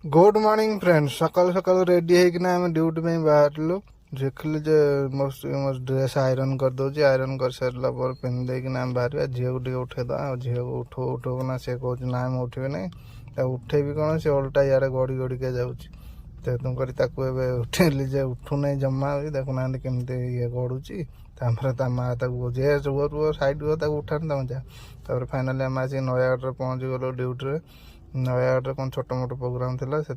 Good morning friends. सकाल सकाल ready होकिना आम ड्यूटी में बाहर देखिली जे मो ड्रेस आयरन कर दौर आयरन कर सारा पर पिंध देकिना आम बाहर झील को टे उठेदा झील को उठो उठो ना सी कह ना आम उठे ना उठे भी कौन से उल्टा इे गड़ी गड़ी के जाऊँगी तेणुक उठेली जे उठू ना जमा देखुना केमती ये गड़ुची ता माँ जे रुह रुह सैड रुह उठानी तुम जा फाइनाली आम आसिक नयागढ़ पहुँची गलु ड्यूटी नयागढ़ कौन छोट मोट प्रोग्राम थी से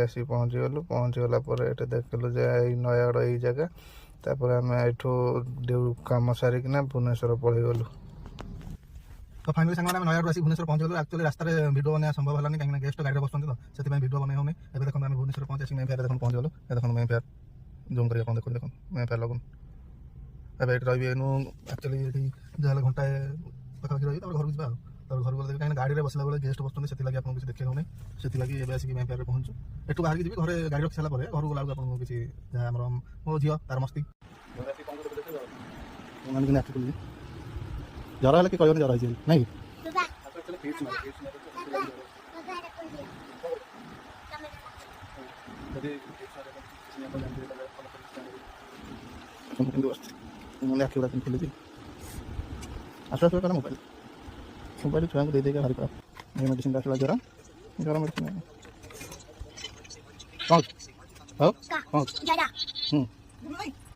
आसिक पहुँची गलु पहुँची गला ये देखलु जे नयागढ़ यही जगह तापर आम यू कम सारिकिना भुवनेश्वर पलि गलु। तो फाइनली सांग नयागढ़ आसी भुवनेश्वर पहुँच गलु। एक्चुअली रास्तार भिडियो बना संभव है कहीं गेस्ट गाड़ी बस तो से भिडियो बन होनी एवं देखो भुवनेश्वर पहुँचे मैं फेयर देख पहुँच गलु देखो मैं फेयर जूम कर देख देख मैं फेयर लगन ए रही एक्चुअली ये जहाँ घंटाए पाखापाखि रही घर जा घर को कहीं गाड़ी में बसला बेले गेस्ट बसते से आपको किसी देखा होनी से आसिक मैं फेयर पहुँचू एठू बाहर जी घर गाड़ी रखी सारा घर को गला आपको किसी जहाँ मो झील तार मस्ती जरा है कि कहनी जरा है नहीं आखि गुड़ा खोली आसू आसू मोबाइल मोबाइल छुआ को दे देगा भारी खराब मेडिसिन आसला जरा जरा मेडिसिन कौन कौन